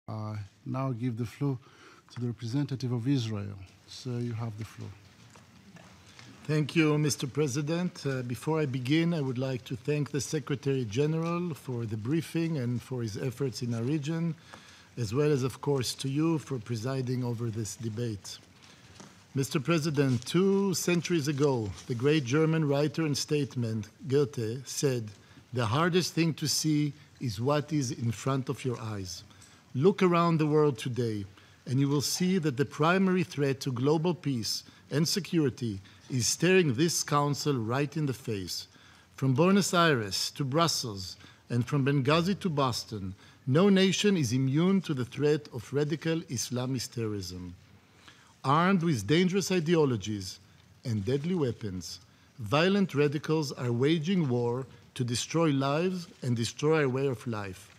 I now give the floor to the representative of Israel. So you have the floor. Thank you, Mr. President. Before I begin, I would like to thank the Secretary General for the briefing and for his efforts in our region, as well as, of course, to you for presiding over this debate. Mr. President, 2 centuries ago, the great German writer and statesman Goethe said, "The hardest thing to see is what is in front of your eyes." Look around the world today, and you will see that the primary threat to global peace and security is staring this Council right in the face. From Buenos Aires to Brussels, and from Benghazi to Boston, no nation is immune to the threat of radical Islamist terrorism. Armed with dangerous ideologies and deadly weapons, violent radicals are waging war to destroy lives and destroy our way of life.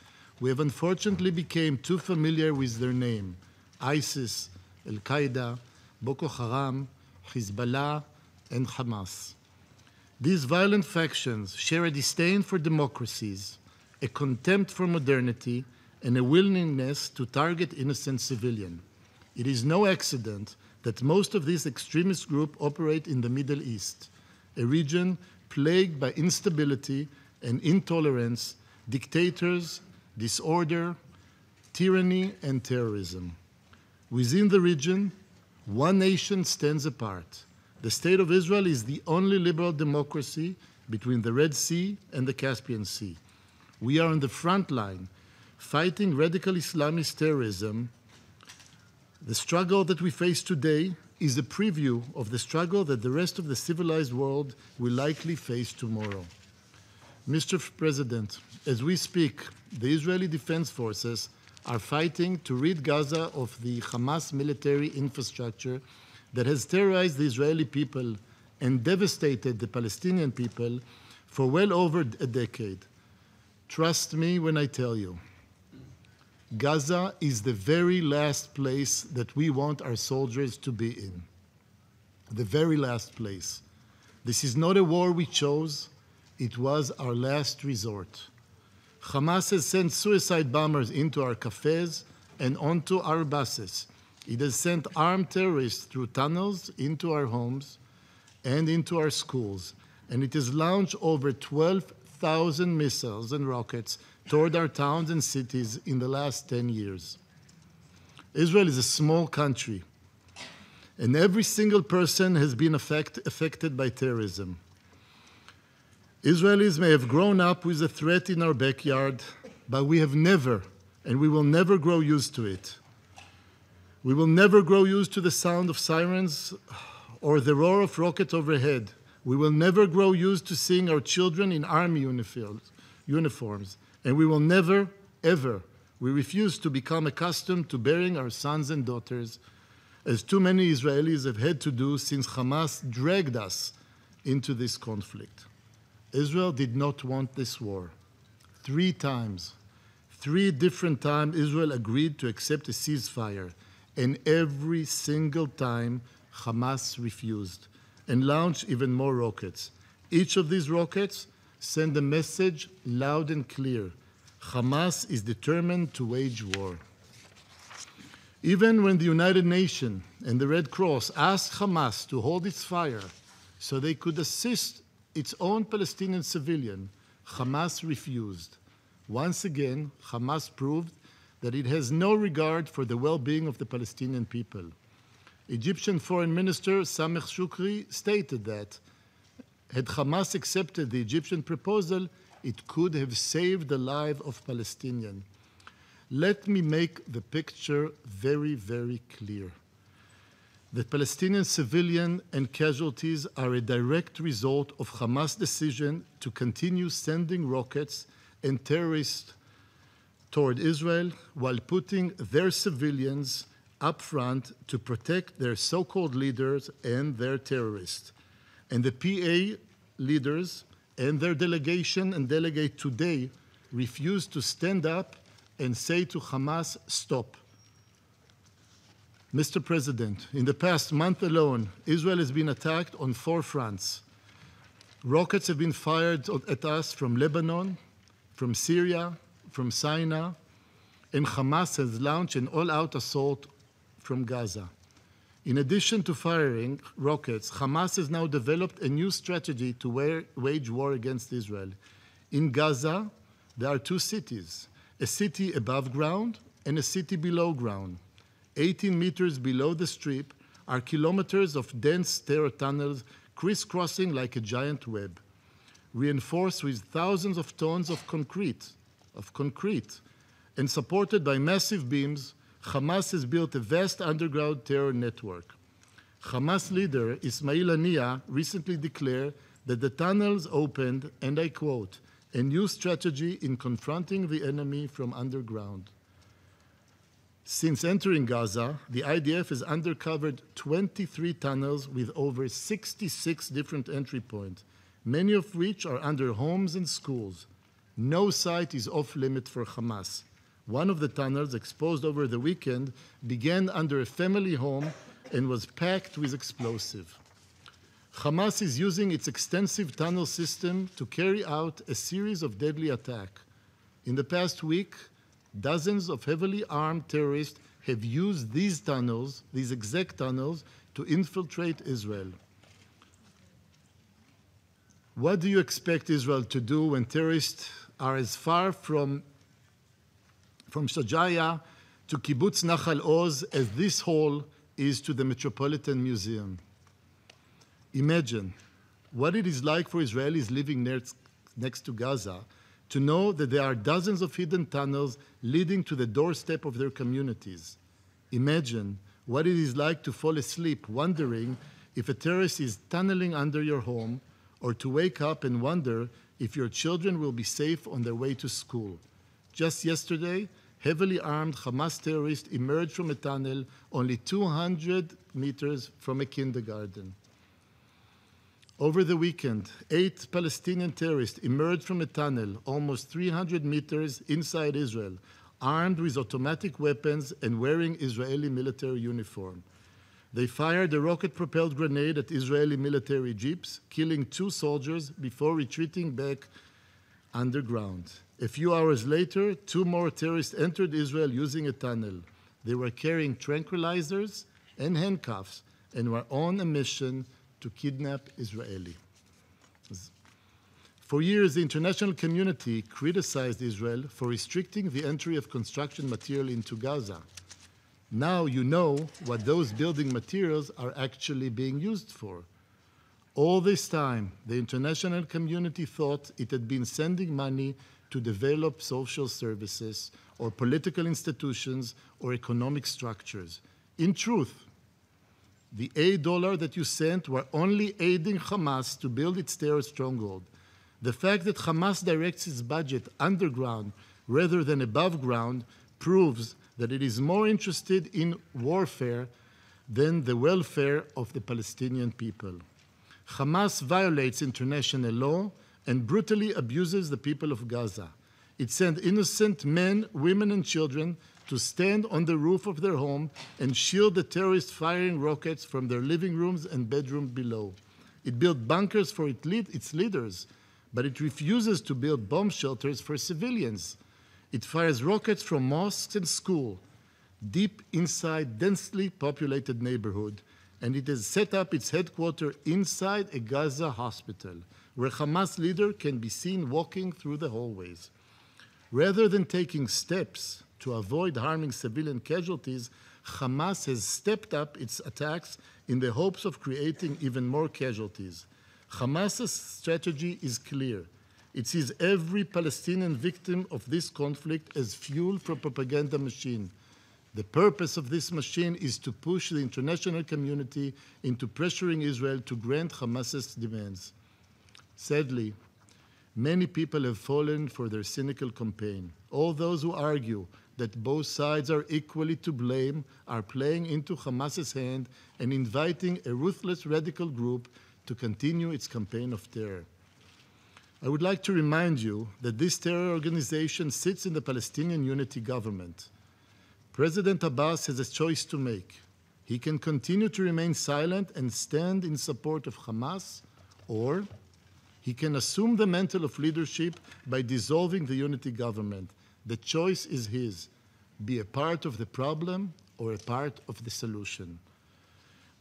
We have unfortunately become too familiar with their name: ISIS, Al-Qaeda, Boko Haram, Hezbollah, and Hamas. These violent factions share a disdain for democracies, a contempt for modernity, and a willingness to target innocent civilians. It is no accident that most of these extremist groups operate in the Middle East, a region plagued by instability and intolerance, dictators, disorder, tyranny, and terrorism. Within the region, one nation stands apart. The State of Israel is the only liberal democracy between the Red Sea and the Caspian Sea. We are on the front line, fighting radical Islamist terrorism. The struggle that we face today is a preview of the struggle that the rest of the civilized world will likely face tomorrow. Mr. President, as we speak, the Israeli Defense Forces are fighting to rid Gaza of the Hamas military infrastructure that has terrorized the Israeli people and devastated the Palestinian people for well over a decade. Trust me when I tell you, Gaza is the very last place that we want our soldiers to be in. The very last place. This is not a war we chose. It was our last resort. Hamas has sent suicide bombers into our cafes and onto our buses. It has sent armed terrorists through tunnels into our homes and into our schools. And it has launched over 12,000 missiles and rockets toward our towns and cities in the last 10 years. Israel is a small country, and every single person has been affected by terrorism. Israelis may have grown up with the threat in our backyard, but we have never, and we will never grow used to it. We will never grow used to the sound of sirens or the roar of rockets overhead. We will never grow used to seeing our children in army uniforms. And we will never, ever, we refuse to become accustomed to burying our sons and daughters, as too many Israelis have had to do since Hamas dragged us into this conflict. Israel did not want this war. 3 times, 3 different times, Israel agreed to accept a ceasefire, and every single time Hamas refused and launched even more rockets. Each of these rockets send a message loud and clear: Hamas is determined to wage war. Even when the United Nations and the Red Cross asked Hamas to hold its fire so they could assist its own Palestinian civilian, Hamas refused. Once again, Hamas proved that it has no regard for the well-being of the Palestinian people. Egyptian Foreign Minister Sameh Shoukry stated that had Hamas accepted the Egyptian proposal, it could have saved the life of Palestinians. Let me make the picture very, very clear. The Palestinian civilian and casualties are a direct result of Hamas' decision to continue sending rockets and terrorists toward Israel while putting their civilians up front to protect their so-called leaders and their terrorists. And the PA leaders and their delegation and delegate today refuse to stand up and say to Hamas, stop. Mr. President, in the past month alone, Israel has been attacked on 4 fronts. Rockets have been fired at us from Lebanon, from Syria, from Sinai, and Hamas has launched an all-out assault from Gaza. In addition to firing rockets, Hamas has now developed a new strategy to wage war against Israel. In Gaza, there are two cities, a city above ground and a city below ground. 18 meters below the strip are kilometers of dense terror tunnels crisscrossing like a giant web, reinforced with thousands of tons of concrete, and supported by massive beams. Hamas has built a vast underground terror network. Hamas leader Ismail Haniyeh recently declared that the tunnels opened, and I quote, a new strategy in confronting the enemy from underground. Since entering Gaza, the IDF has uncovered 23 tunnels with over 66 different entry points, many of which are under homes and schools. No site is off-limit for Hamas. One of the tunnels, exposed over the weekend, began under a family home and was packed with explosives. Hamas is using its extensive tunnel system to carry out a series of deadly attacks. In the past week, dozens of heavily armed terrorists have used these tunnels, these exact tunnels, to infiltrate Israel. What do you expect Israel to do when terrorists are as far from Shajaya to Kibbutz Nachal Oz as this hall is to the Metropolitan Museum? Imagine what it is like for Israelis living next to Gaza to know that there are dozens of hidden tunnels leading to the doorstep of their communities. Imagine what it is like to fall asleep wondering if a terrorist is tunneling under your home, or to wake up and wonder if your children will be safe on their way to school. Just yesterday, heavily armed Hamas terrorists emerged from a tunnel only 200 meters from a kindergarten. Over the weekend, 8 Palestinian terrorists emerged from a tunnel almost 300 meters inside Israel, armed with automatic weapons and wearing Israeli military uniform. They fired a rocket-propelled grenade at Israeli military jeeps, killing 2 soldiers before retreating back underground. A few hours later, 2 more terrorists entered Israel using a tunnel. They were carrying tranquilizers and handcuffs and were on a mission to kidnap Israelis. For years, the international community criticized Israel for restricting the entry of construction material into Gaza. Now you know what those building materials are actually being used for. All this time, the international community thought it had been sending money to develop social services or political institutions or economic structures. In truth, the $8 that you sent were only aiding Hamas to build its terror stronghold. The fact that Hamas directs its budget underground rather than above ground proves that it is more interested in warfare than the welfare of the Palestinian people. Hamas violates international law and brutally abuses the people of Gaza. It sends innocent men, women, and children to stand on the roof of their home and shield the terrorists firing rockets from their living rooms and bedrooms below. It built bunkers for its leaders, but it refuses to build bomb shelters for civilians. It fires rockets from mosques and schools deep inside densely populated neighborhood, and it has set up its headquarters inside a Gaza hospital, where Hamas leader can be seen walking through the hallways. Rather than taking steps to avoid harming civilian casualties, Hamas has stepped up its attacks in the hopes of creating even more casualties. Hamas's strategy is clear. It sees every Palestinian victim of this conflict as fuel for a propaganda machine. The purpose of this machine is to push the international community into pressuring Israel to grant Hamas's demands. Sadly, many people have fallen for their cynical campaign. All those who argue that both sides are equally to blame are playing into Hamas's hand and inviting a ruthless radical group to continue its campaign of terror. I would like to remind you that this terror organization sits in the Palestinian Unity government. President Abbas has a choice to make. He can continue to remain silent and stand in support of Hamas, or he can assume the mantle of leadership by dissolving the unity government. The choice is his. be a part of the problem or a part of the solution.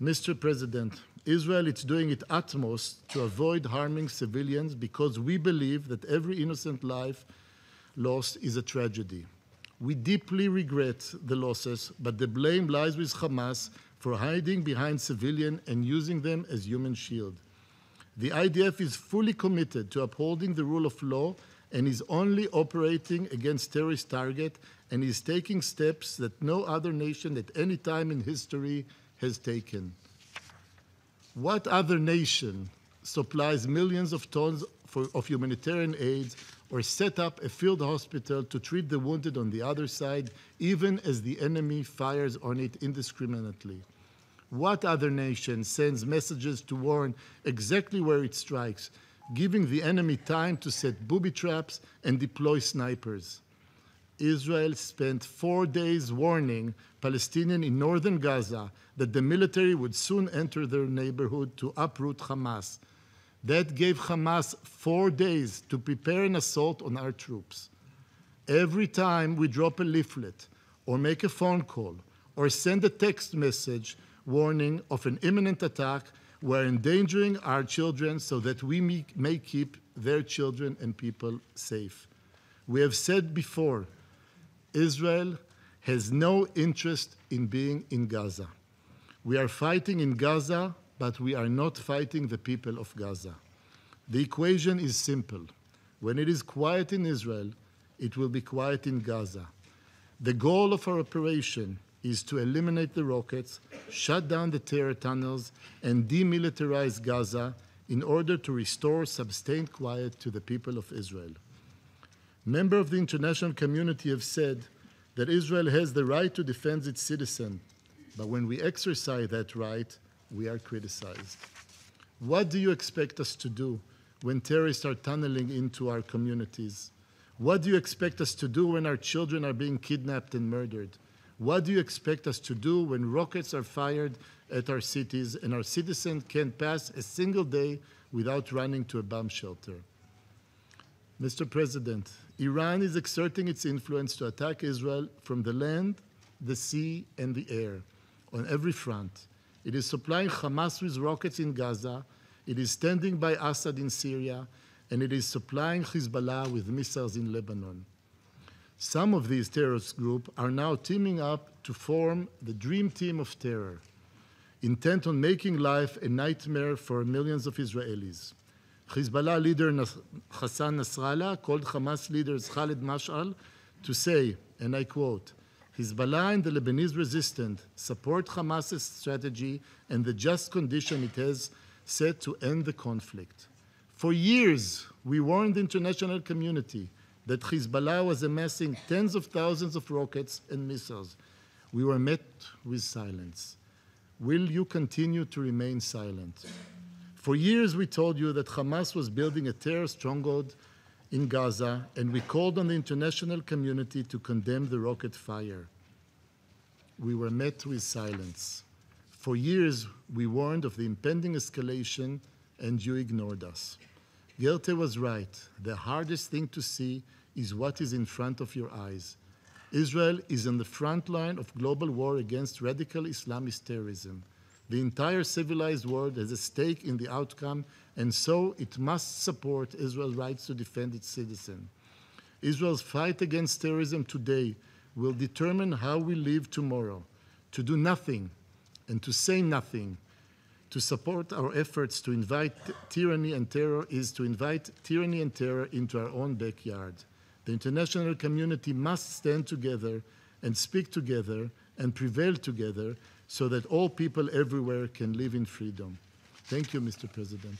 Mr. President, Israel is doing its utmost to avoid harming civilians because we believe that every innocent life lost is a tragedy. We deeply regret the losses, but the blame lies with Hamas for hiding behind civilians and using them as human shield. The IDF is fully committed to upholding the rule of law and is only operating against terrorist targets and is taking steps that no other nation at any time in history has taken. What other nation supplies millions of tons of humanitarian aid or set up a field hospital to treat the wounded on the other side, even as the enemy fires on it indiscriminately? What other nation sends messages to warn exactly where it strikes, giving the enemy time to set booby traps and deploy snipers? Israel spent 4 days warning Palestinians in northern Gaza that the military would soon enter their neighborhood to uproot Hamas. That gave Hamas 4 days to prepare an assault on our troops. Every time we drop a leaflet or make a phone call or send a text message warning of an imminent attack, we're endangering our children so that we may keep their children and people safe. We have said before, Israel has no interest in being in Gaza. We are fighting in Gaza, but we are not fighting the people of Gaza. The equation is simple. When it is quiet in Israel, it will be quiet in Gaza. The goal of our operation is to eliminate the rockets, shut down the terror tunnels, and demilitarize Gaza in order to restore sustained quiet to the people of Israel. Members of the international community have said that Israel has the right to defend its citizens, but when we exercise that right, we are criticized. What do you expect us to do when terrorists are tunneling into our communities? What do you expect us to do when our children are being kidnapped and murdered? What do you expect us to do when rockets are fired at our cities and our citizens can't pass a single day without running to a bomb shelter? Mr. President, Iran is exerting its influence to attack Israel from the land, the sea, and the air, on every front. It is supplying Hamas with rockets in Gaza, it is standing by Assad in Syria, and it is supplying Hezbollah with missiles in Lebanon. Some of these terrorist groups are now teaming up to form the dream team of terror, intent on making life a nightmare for millions of Israelis. Hezbollah leader Hassan Nasrallah called Hamas leaders Khalid Mash'al to say, and I quote, Hezbollah and the Lebanese resistance support Hamas's strategy and the just condition it has set to end the conflict. For years, we warned the international community that Hezbollah was amassing tens of thousands of rockets and missiles. We were met with silence. Will you continue to remain silent? For years, we told you that Hamas was building a terror stronghold in Gaza, and we called on the international community to condemn the rocket fire. We were met with silence. For years, we warned of the impending escalation, and you ignored us. Goethe was right. The hardest thing to see is what is in front of your eyes. Israel is on the front line of global war against radical Islamist terrorism. The entire civilized world has a stake in the outcome, and so it must support Israel's rights to defend its citizens. Israel's fight against terrorism today will determine how we live tomorrow. To do nothing and to say nothing to support our efforts to invite tyranny and terror is to invite tyranny and terror into our own backyard. The international community must stand together and speak together and prevail together so that all people everywhere can live in freedom. Thank you, Mr. President.